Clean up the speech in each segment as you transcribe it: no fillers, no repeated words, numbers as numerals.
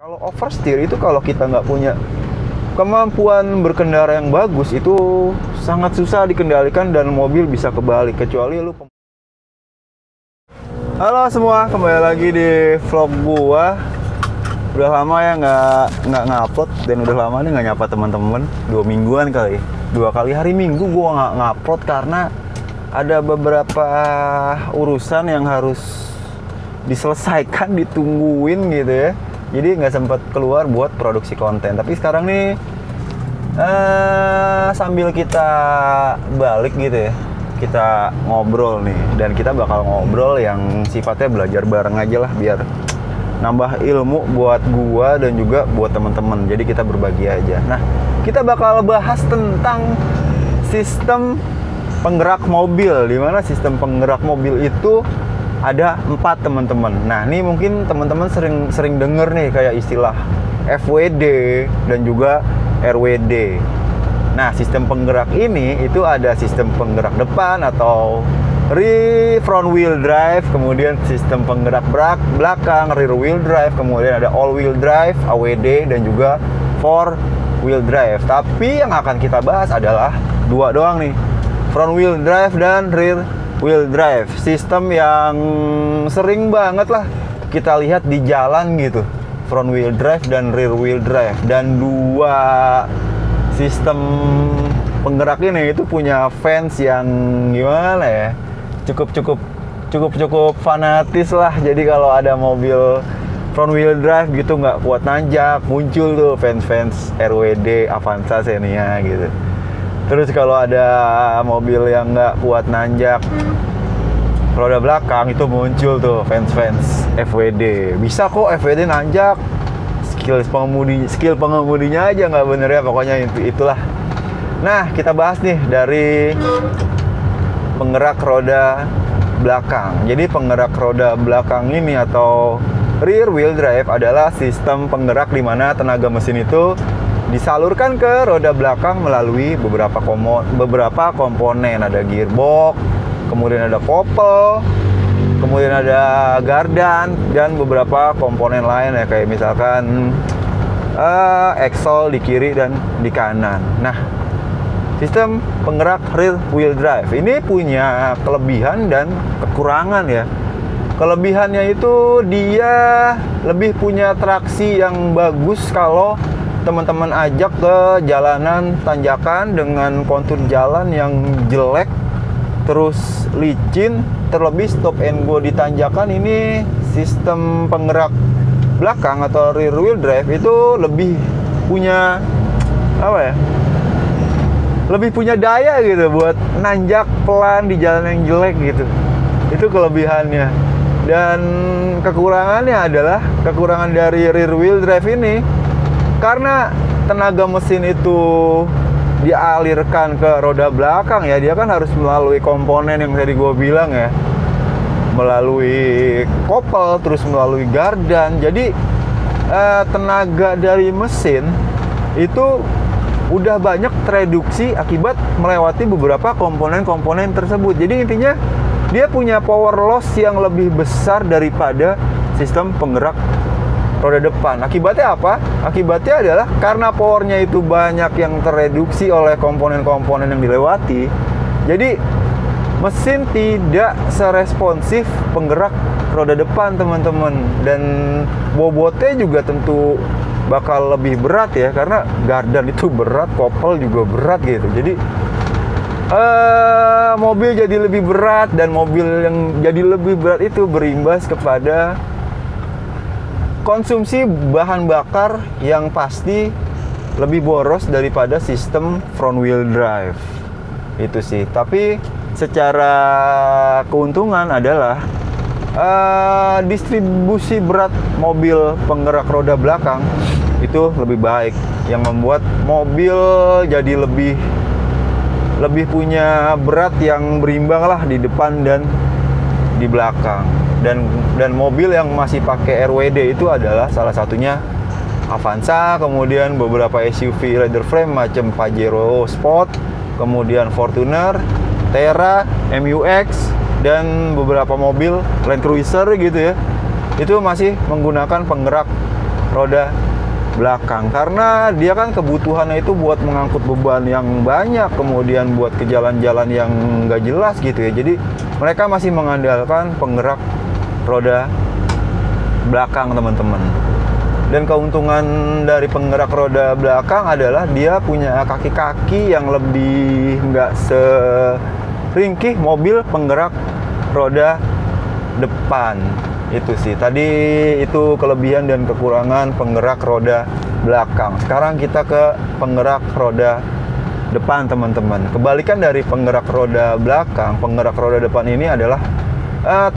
Kalau oversteer itu kalau kita nggak punya kemampuan berkendara yang bagus itu sangat susah dikendalikan dan mobil bisa kebalik kecuali lu. Halo semua, kembali lagi di vlog gua. Udah lama ya nggak ngupload dan udah lama nih nggak nyapa teman-teman. 2 mingguan kali, 2 kali hari Minggu gua nggak ngupload karena ada beberapa urusan yang harus diselesaikan, ditungguin gitu ya. Jadi nggak sempat keluar buat produksi konten. Tapi sekarang nih sambil kita balik gitu ya, kita ngobrol nih. Dan kita bakal ngobrol yang sifatnya belajar bareng aja lah, biar nambah ilmu buat gua dan juga buat teman-teman. Jadi kita berbagi aja. Nah, kita bakal bahas tentang sistem penggerak mobil. Dimana sistem penggerak mobil itu ada 4 teman-teman. Nah, ini mungkin teman-teman sering denger nih kayak istilah FWD dan juga RWD. Nah, sistem penggerak ini itu ada sistem penggerak depan atau front wheel drive, kemudian sistem penggerak belakang rear wheel drive, kemudian ada all wheel drive AWD dan juga four wheel drive. Tapi yang akan kita bahas adalah 2 doang nih, front wheel drive dan rear wheel drive. Sistem yang sering banget lah kita lihat di jalan gitu, front wheel drive dan rear wheel drive. Dan 2 sistem penggerak ini itu punya fans yang gimana ya, cukup fanatis lah. Jadi kalau ada mobil front wheel drive gitu nggak kuat nanjak, muncul tuh fans RWD, Avanza, Xenia gitu. Terus kalau ada mobil yang nggak kuat nanjak roda belakang, itu muncul tuh fans FWD. Bisa kok FWD nanjak, skill pengemudinya aja nggak bener ya, pokoknya itulah. Nah, kita bahas nih dari penggerak roda belakang. Jadi penggerak roda belakang ini atau rear wheel drive adalah sistem penggerak di mana tenaga mesin itu disalurkan ke roda belakang melalui beberapa komponen. Ada gearbox, kemudian ada kopel, kemudian ada gardan, dan beberapa komponen lain ya, kayak misalkan axle di kiri dan di kanan. Nah, sistem penggerak rear wheel drive ini punya kelebihan dan kekurangan ya. Kelebihannya itu dia lebih punya traksi yang bagus kalau teman-teman ajak ke jalanan tanjakan dengan kontur jalan yang jelek, terus licin, terlebih stop and go di tanjakan. Ini sistem penggerak belakang atau rear wheel drive itu lebih punya lebih punya daya gitu buat nanjak pelan di jalan yang jelek gitu. Itu kelebihannya. Dan kekurangannya adalah, kekurangan dari rear wheel drive ini, karena tenaga mesin itu dialirkan ke roda belakang ya, dia kan harus melalui komponen yang tadi gue bilang ya, melalui kopel, terus melalui gardan. Jadi tenaga dari mesin itu udah banyak tereduksi akibat melewati beberapa komponen-komponen tersebut. Jadi intinya dia punya power loss yang lebih besar daripada sistem penggerak roda depan. Akibatnya apa? Akibatnya adalah karena powernya itu banyak yang tereduksi oleh komponen-komponen yang dilewati, jadi mesin tidak seresponsif penggerak roda depan, teman-teman. Dan bobotnya juga tentu bakal lebih berat ya, karena gardan itu berat, kopel juga berat gitu. Jadi mobil jadi lebih berat, dan mobil yang jadi lebih berat itu berimbas kepada konsumsi bahan bakar yang pasti lebih boros daripada sistem front wheel drive. Itu sih. Tapi secara keuntungan adalah distribusi berat mobil penggerak roda belakang itu lebih baik, yang membuat mobil jadi lebih punya berat yang berimbang lah di depan dan di belakang. Dan mobil yang masih pakai RWD itu adalah salah satunya Avanza, kemudian beberapa SUV leather frame macam Pajero Sport, kemudian Fortuner, Terra, MUX, dan beberapa mobil Land Cruiser gitu ya. Itu masih menggunakan penggerak roda belakang, karena dia kan kebutuhannya itu buat mengangkut beban yang banyak, kemudian buat ke jalan-jalan yang nggak jelas gitu ya. Jadi mereka masih mengandalkan penggerak roda belakang, teman-teman. Dan keuntungan dari penggerak roda belakang adalah dia punya kaki-kaki yang lebih nggak seringkih mobil penggerak roda depan. Itu sih, tadi itu kelebihan dan kekurangan penggerak roda belakang. Sekarang kita ke penggerak roda depan, teman-teman. Kebalikan dari penggerak roda belakang, penggerak roda depan ini adalah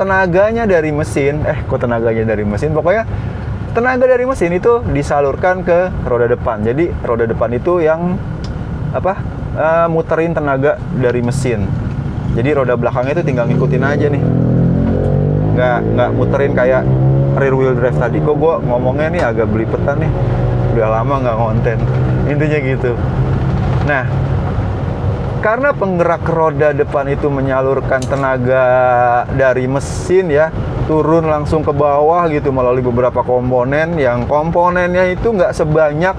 tenaganya dari mesin. Kok tenaganya dari mesin? Pokoknya tenaga dari mesin itu disalurkan ke roda depan. Jadi roda depan itu yang muterin tenaga dari mesin. Jadi roda belakangnya itu tinggal ngikutin aja nih. Nggak muterin kayak rear wheel drive tadi. Kok gue ngomongnya nih agak belipetan nih, udah lama nggak konten, intinya gitu. Nah, karena penggerak roda depan itu menyalurkan tenaga dari mesin ya, turun langsung ke bawah gitu melalui beberapa komponen, yang komponennya itu nggak sebanyak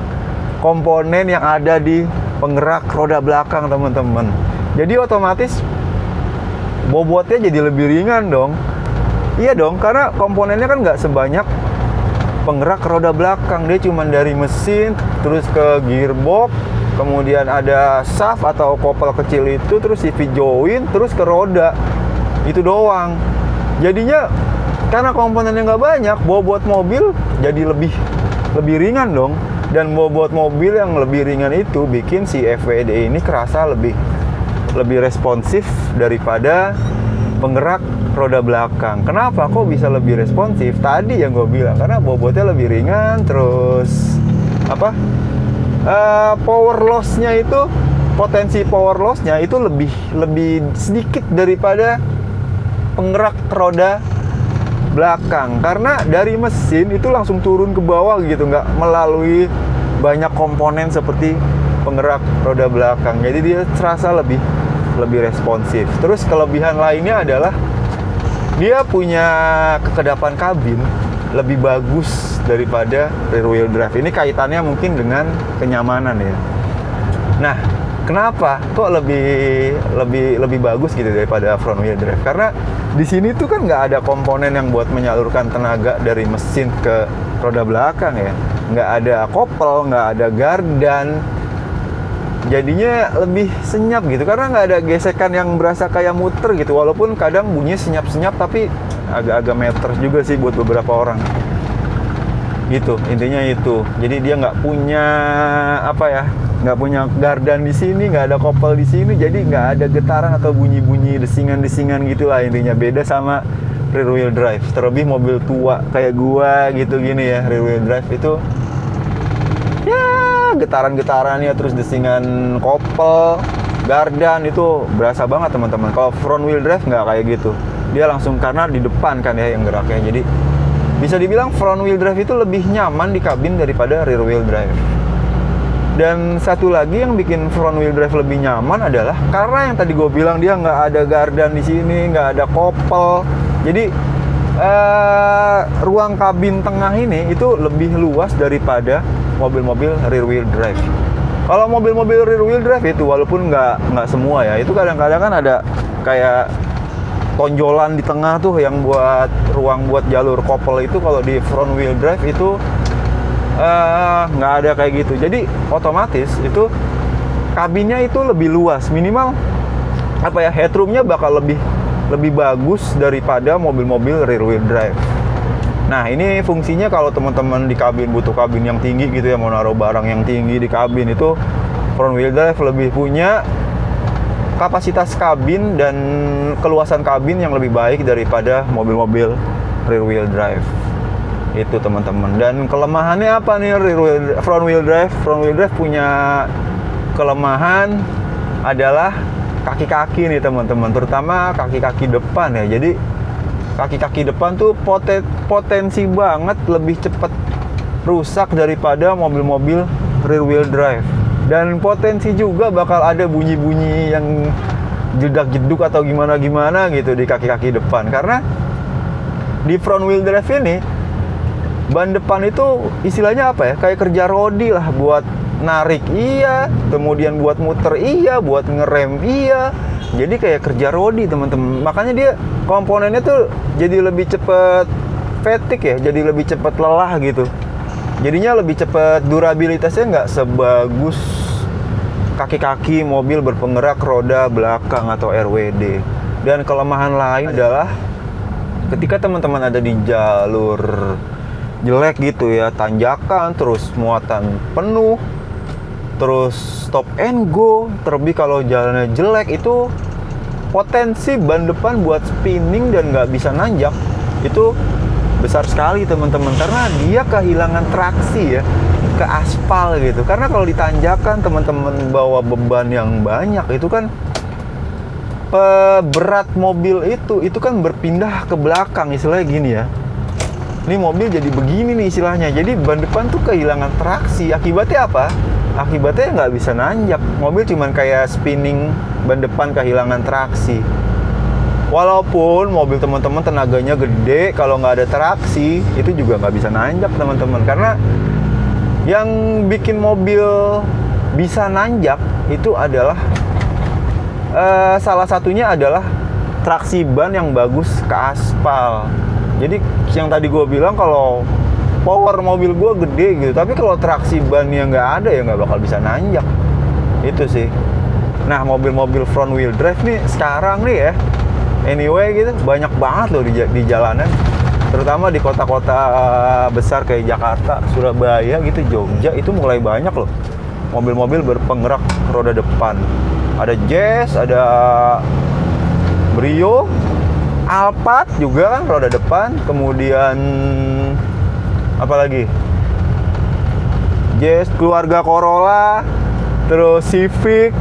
komponen yang ada di penggerak roda belakang, teman-teman. Jadi otomatis bobotnya jadi lebih ringan dong. Iya dong, karena komponennya kan nggak sebanyak penggerak roda belakang. Dia cuma dari mesin, terus ke gearbox, kemudian ada shaft atau kopel kecil itu, terus CV joint, terus ke roda. Itu doang. Jadinya karena komponennya nggak banyak, bobot mobil jadi lebih ringan dong. Dan bobot mobil yang lebih ringan itu bikin si FWD ini kerasa lebih responsif daripada penggerak roda belakang. Kenapa kok bisa lebih responsif? Tadi yang gue bilang, karena bobotnya lebih ringan, terus power loss-nya itu, potensi power loss-nya itu lebih sedikit daripada penggerak roda belakang, karena dari mesin itu langsung turun ke bawah gitu, nggak melalui banyak komponen seperti penggerak roda belakang. Jadi dia terasa lebih responsif. Terus kelebihan lainnya adalah dia punya kekedapan kabin lebih bagus daripada rear wheel drive. Ini kaitannya mungkin dengan kenyamanan ya. Nah, kenapa kok lebih bagus gitu daripada front wheel drive? Karena di sini tuh kan nggak ada komponen yang buat menyalurkan tenaga dari mesin ke roda belakang ya. Nggak ada kopel, nggak ada gardan. Jadinya lebih senyap gitu, karena nggak ada gesekan yang berasa kayak muter gitu. Walaupun kadang bunyinya senyap-senyap, tapi agak-agak meter juga sih buat beberapa orang. Gitu, intinya itu. Jadi dia nggak punya nggak punya gardan di sini, nggak ada kopel di sini, jadi nggak ada getaran atau bunyi-bunyi desingan-desingan gitulah intinya. Beda sama rear wheel drive. Terlebih mobil tua kayak gua gitu gini ya, rear wheel drive itu ya getaran-getarannya, terus desingan kopel, gardan itu berasa banget, teman-teman. Kalau front wheel drive nggak kayak gitu. Dia langsung, karena di depan kan ya yang geraknya. Jadi bisa dibilang front wheel drive itu lebih nyaman di kabin daripada rear wheel drive. Dan satu lagi yang bikin front wheel drive lebih nyaman adalah karena yang tadi gue bilang dia nggak ada gardan di sini, nggak ada kopel. Jadi ruang kabin tengah ini itu lebih luas daripada mobil-mobil rear wheel drive. Kalau mobil-mobil rear wheel drive itu walaupun nggak semua ya, itu kadang-kadang kan ada kayak tonjolan di tengah tuh yang buat ruang buat jalur kopel. Itu kalau di front wheel drive itu nggak ada kayak gitu. Jadi otomatis itu kabinnya itu lebih luas, minimal headroomnya bakal lebih bagus daripada mobil-mobil rear wheel drive. Nah, ini fungsinya kalau teman-teman di kabin butuh kabin yang tinggi gitu ya, mau naruh barang yang tinggi di kabin, itu front wheel drive lebih punya kapasitas kabin dan keluasan kabin yang lebih baik daripada mobil-mobil rear wheel drive. Itu teman-teman. Dan kelemahannya apa nih front wheel drive? Front wheel drive punya kelemahan adalah kaki-kaki nih teman-teman, terutama kaki-kaki depan ya. Jadi kaki-kaki depan tuh potensi banget lebih cepat rusak daripada mobil-mobil rear wheel drive. Dan potensi juga bakal ada bunyi-bunyi yang jedak-jeduk atau gimana-gimana gitu di kaki-kaki depan. Karena di front wheel drive ini ban depan itu istilahnya apa ya, kayak kerja rodi lah, buat narik iya, kemudian buat muter iya, buat ngerem iya. Jadi kayak kerja rodi teman-teman. Makanya dia komponennya tuh jadi lebih cepet fatigue ya, jadi lebih cepet lelah gitu. Jadinya lebih cepet, durabilitasnya nggak sebagus kaki-kaki mobil berpenggerak roda belakang atau RWD. Dan kelemahan lain adalah ketika teman-teman ada di jalur jelek gitu ya, tanjakan, terus muatan penuh, terus stop and go, terlebih kalau jalannya jelek, itu potensi ban depan buat spinning dan nggak bisa nanjak itu besar sekali teman-teman, karena dia kehilangan traksi ya ke aspal gitu. Karena kalau ditanjakan teman-teman bawa beban yang banyak, itu kan berat mobil itu kan berpindah ke belakang, istilahnya gini ya. Ini mobil jadi begini nih istilahnya. Jadi ban depan tuh kehilangan traksi. Akibatnya apa? Akibatnya nggak bisa nanjak. Mobil cuman kayak spinning, ban depan kehilangan traksi. Walaupun mobil teman-teman tenaganya gede, kalau nggak ada traksi, itu juga nggak bisa nanjak teman-teman. Karena yang bikin mobil bisa nanjak itu adalah salah satunya adalah traksi ban yang bagus ke aspal. Jadi yang tadi gue bilang, kalau power mobil gue gede gitu, tapi kalau traksi bannya nggak ada ya nggak bakal bisa nanjak. Itu sih. Nah, mobil-mobil front wheel drive nih sekarang nih ya, anyway gitu, banyak banget loh di jalanan. Terutama di kota-kota besar kayak Jakarta, Surabaya gitu, Jogja, itu mulai banyak loh mobil-mobil berpenggerak roda depan. Ada Jazz, ada Brio, Alphard juga kan roda depan, kemudian apa lagi? Jazz, keluarga Corolla, terus Civic,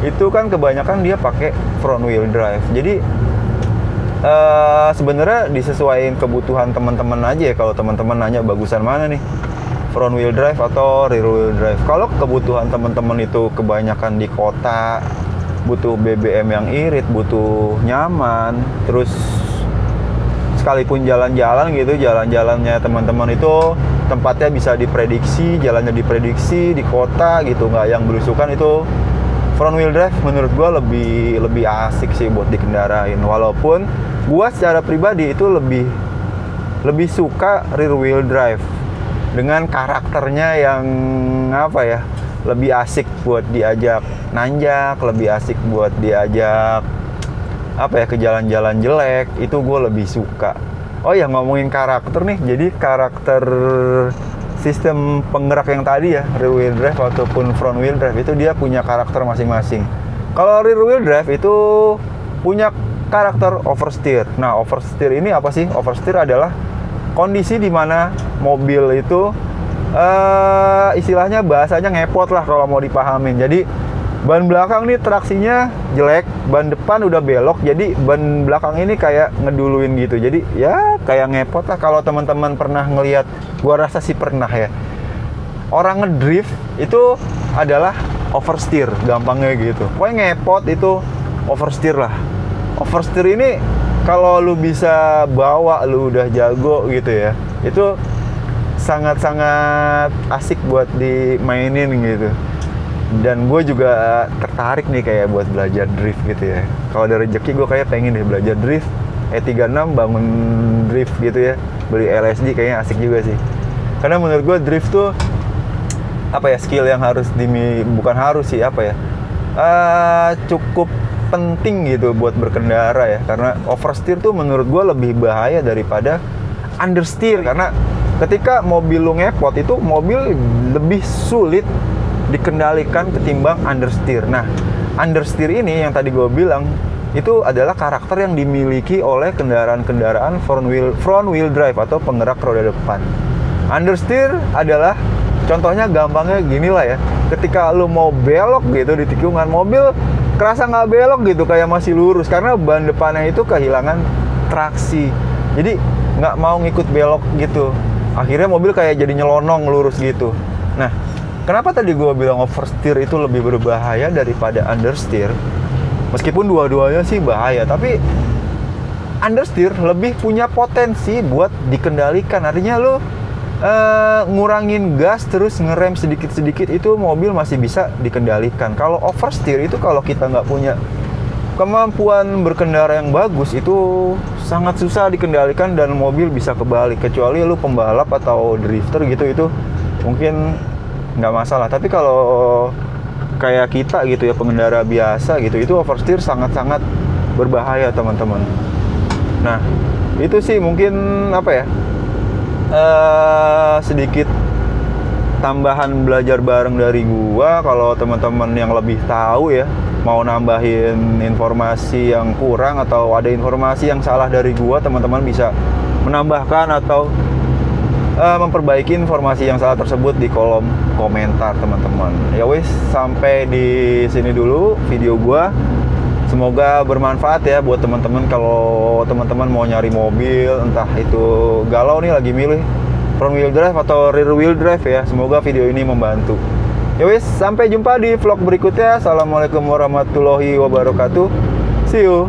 itu kan kebanyakan dia pakai front wheel drive. Jadi sebenarnya disesuaikan kebutuhan teman-teman aja ya. Kalau teman-teman nanya bagusan mana nih, front wheel drive atau rear wheel drive. Kalau kebutuhan teman-teman itu kebanyakan di kota, butuh BBM yang irit, butuh nyaman, terus sekalipun jalan-jalan gitu, jalan-jalannya teman-teman itu tempatnya bisa diprediksi, jalannya diprediksi di kota gitu, nggak yang belusukan, itu front wheel drive menurut gua lebih asik sih buat dikendarain. Walaupun gua secara pribadi itu lebih suka rear wheel drive dengan karakternya yang apa ya, lebih asik buat diajak nanjak, lebih asik buat diajak apa ya, ke jalan-jalan jelek, itu gue lebih suka. Oh ya, ngomongin karakter nih, jadi karakter sistem penggerak yang tadi ya, rear wheel drive ataupun front wheel drive, itu dia punya karakter masing-masing. Kalau rear wheel drive itu punya karakter oversteer. Nah, oversteer ini apa sih? Oversteer adalah kondisi di mana mobil itu istilahnya bahasanya ngepot lah kalau mau dipahamin. Jadi ban belakang nih traksinya jelek, ban depan udah belok, jadi ban belakang ini kayak ngeduluin gitu. Jadi ya kayak ngepot lah. Kalau teman-teman pernah ngelihat, gua rasa sih pernah ya, orang ngedrift itu adalah oversteer, gampangnya gitu. Pokoknya ngepot itu oversteer lah. Oversteer ini kalau lu bisa bawa, lu udah jago gitu ya, itu sangat-sangat asik buat dimainin gitu. Dan gue juga tertarik nih kayak buat belajar drift gitu ya. Kalau ada rezeki gue kayak pengen deh belajar drift, E36 bangun drift gitu ya, beli LSD kayaknya asik juga sih. Karena menurut gue drift tuh apa ya, skill yang harus bukan harus sih, apa ya, cukup penting gitu buat berkendara ya. Karena oversteer tuh menurut gue lebih bahaya daripada understeer. Karena ketika mobil lu ngepot, itu mobil lebih sulit dikendalikan ketimbang understeer. Nah, understeer ini yang tadi gue bilang, itu adalah karakter yang dimiliki oleh kendaraan-kendaraan front wheel drive atau penggerak roda depan. Understeer adalah, contohnya gampangnya gini lah ya, ketika lu mau belok gitu di tikungan, mobil kerasa nggak belok gitu, kayak masih lurus, karena ban depannya itu kehilangan traksi, jadi nggak mau ngikut belok gitu. Akhirnya mobil kayak jadi nyelonong lurus gitu. Nah, kenapa tadi gue bilang oversteer itu lebih berbahaya daripada understeer? Meskipun dua-duanya sih bahaya, tapi understeer lebih punya potensi buat dikendalikan. Artinya lo ngurangin gas terus ngerem sedikit-sedikit itu mobil masih bisa dikendalikan. Kalau oversteer itu kalau kita nggak punya kemampuan berkendara yang bagus itu sangat susah dikendalikan dan mobil bisa kebalik. Kecuali lu pembalap atau drifter gitu, itu mungkin nggak masalah. Tapi kalau kayak kita gitu ya, pengendara biasa gitu, itu oversteer sangat-sangat berbahaya teman-teman. Nah itu sih mungkin apa ya, sedikit tambahan belajar bareng dari gua. Kalau teman-teman yang lebih tahu ya, mau nambahin informasi yang kurang atau ada informasi yang salah dari gua, teman-teman bisa menambahkan atau memperbaiki informasi yang salah tersebut di kolom komentar teman-teman. Ya wis, sampai di sini dulu video gua. Semoga bermanfaat ya buat teman-teman. Kalau teman-teman mau nyari mobil, entah itu galau nih lagi milih front wheel drive atau rear wheel drive ya, semoga video ini membantu. Ya wis, sampai jumpa di vlog berikutnya. Assalamualaikum warahmatullahi wabarakatuh. See you.